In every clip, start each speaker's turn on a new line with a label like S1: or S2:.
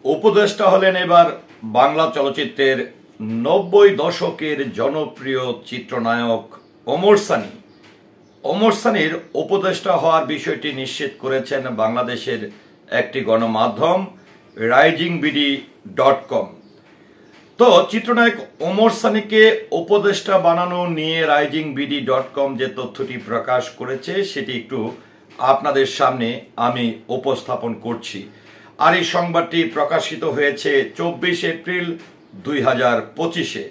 S1: উপদেষ্টা হলেন এবার বাংলা চলচ্চিত্রের ৯০ দশকের জনপ্রিয় চিত্রনায়ক ওমর সানি। ওমর সানির উপদেষ্টা হওয়ার বিষয়টি নিশ্চিত করেছেন বাংলাদেশের একটি গণমাধ্যম risingBD.com। তো চিত্রনায়ক ওমর সানিকে উপদেষ্টা বানানো নিয়ে risingBD.com যে তথ্যটি প্রকাশ করেছে সেটি একটু আপনাদের সামনে আমি উপস্থাপন করছি। আর এই সংবাদটি প্রকাশিত হয়েছে ২৪ এপ্রিল ২০২৫-এ।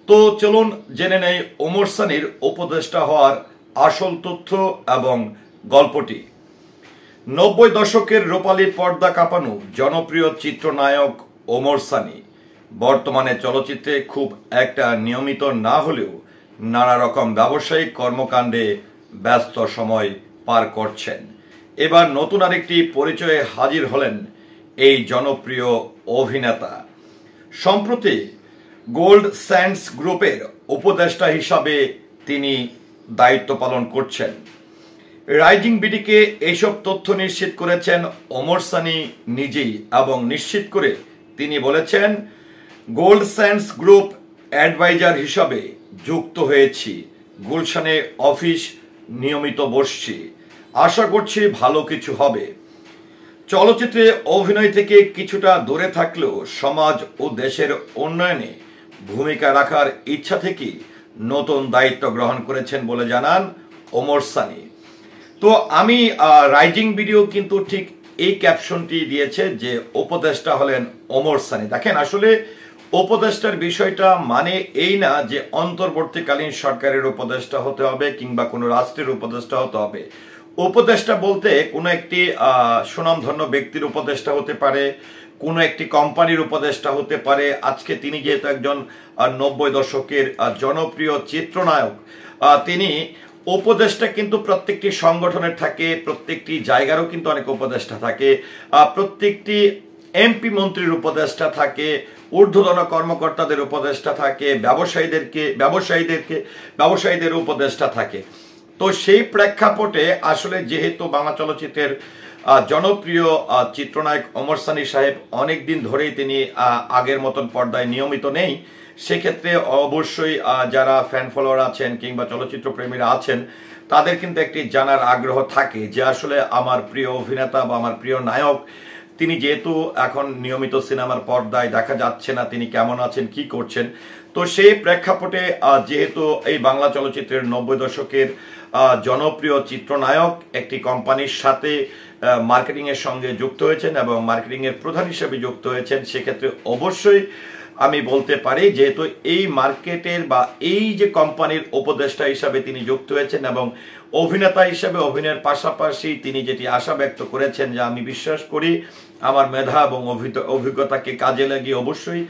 S1: তো চলুন জেনে নেই ওমর সানির উপদেষ্টা হওয়ার আসল তথ্য এবং গল্পটি। ৯০ দশকের রূপালী পর্দা কাঁপানো জনপ্রিয় চিত্রনায়ক ওমর সানি বর্তমানে চলচ্চিত্রে খুব একটা নিয়মিত না হলেও নানা রকম ব্যবসায়িক কর্মকাণ্ডে ব্যস্ত সময় পার করছেন। এবার নতুন আরেকটি পরিচয়ে হাজির হলেন এই জনপ্রিয় অভিনেতা। সম্প্রতি গোল্ড স্যান্ডস গ্রুপের উপদেষ্টা হিসাবে তিনি দায়িত্ব পালন করছেন। risingBD-কে এইসব তথ্য নিশ্চিত করেছেন ওমর সানি নিজেই এবং নিশ্চিত করে তিনি বলেছেন, গোল্ড স্যান্ডস গ্রুপ অ্যাডভাইজার হিসাবে যুক্ত হয়েছি, গুলশানে অফিস নিয়মিত বসছি, আশা করছি ভালো কিছু হবে। চলচ্চিত্রে অভিনয় থেকে কিছুটা দূরে থাকলেও সমাজ ও দেশের উন্নয়নে ভূমিকা রাখার ইচ্ছা থেকেই নতুন দায়িত্ব গ্রহণ করেছেন বলে জানান ওমর সানি। তো আমি risingBD-ও কিন্তু ঠিক এই ক্যাপশনটি দিয়েছে যে উপদেষ্টা হলেন ওমর সানি। দেখেন, আসলে উপদেষ্টার বিষয়টা মানে এই না যে অন্তর্বর্তীকালীন সরকারের উপদেষ্টা হতে হবে কিংবা কোনো রাষ্ট্রের উপদেষ্টা হতে হবে। উপদেষ্টা বলতে কোনো একটি সুনামধন্য ব্যক্তির উপদেষ্টা হতে পারে, কোনো একটি কোম্পানির উপদেষ্টা হতে পারে। আজকে তিনি যেহেতু একজন ৯০ দশকের জনপ্রিয় চিত্রনায়ক, তিনি উপদেষ্টা কিন্তু প্রত্যেকটি সংগঠনের থাকে, প্রত্যেকটি জায়গারও কিন্তু অনেক উপদেষ্টা থাকে, প্রত্যেকটি এমপি মন্ত্রীর উপদেষ্টা থাকে, ঊর্ধ্বতন কর্মকর্তাদের উপদেষ্টা থাকে, ব্যবসায়ীদের উপদেষ্টা থাকে। তো সেই প্রেক্ষাপটে আসলে যেহেতু বাংলা চলচ্চিত্রের জনপ্রিয় চিত্রনায়ক ওমর সানি সাহেব অনেক দিন ধরেই তিনি আগের মতন পর্দায় নিয়মিত নেই, সেক্ষেত্রে অবশ্যই যারা ফ্যান ফলোয়ার আছেন কিংবা চলচ্চিত্র প্রেমীরা আছেন তাদের কিন্তু একটি জানার আগ্রহ থাকে যে আসলে আমার প্রিয় অভিনেতা বা আমার প্রিয় নায়ক তিনি যেহেতু এখন নিয়মিত সিনেমার পর্দায় দেখা যাচ্ছে না, তিনি কেমন আছেন, কি করছেন। তো সেই প্রেক্ষাপটে যেহেতু এই বাংলা চলচ্চিত্রের ৯০ দশকের জনপ্রিয় চিত্রনায়ক একটি কোম্পানির সাথে মার্কেটিং এর সঙ্গে যুক্ত হয়েছেন এবং মার্কেটিং এর প্রধান হিসেবে যুক্ত হয়েছেন, সেক্ষেত্রে অবশ্যই আমি বলতে পারি যেহেতু এই মার্কেটের বা এই যে কোম্পানির উপদেষ্টা হিসাবে তিনি যুক্ত হয়েছেন এবং অভিনেতা হিসাবে অভিনয়ের পাশাপাশি তিনি যেটি আশা ব্যক্ত করেছেন যে আমি বিশ্বাস করি আমার মেধা এবং অভিজ্ঞতাকে কাজে লাগিয়ে অবশ্যই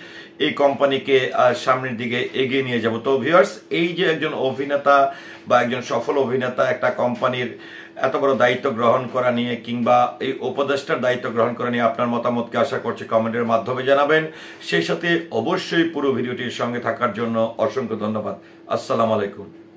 S1: এই কোম্পানিকে সামনের দিকে এগিয়ে নিয়ে যাব। তো ভিউয়ার্স, এই যে একজন অভিনেতা বা একজন সফল অভিনেতা একটা কোম্পানির এত বড় দায়িত্ব গ্রহণ করা নিয়ে কিংবা এই উপদেষ্টার দায়িত্ব গ্রহণ করা নিয়ে আপনার মতামতকে আশা করছি কমেন্টের মাধ্যমে জানাবেন। সেই সাথে অবশ্যই পুরো ভিডিওটির সঙ্গে থাকার জন্য অসংখ্য ধন্যবাদ। আসসালামু আলাইকুম।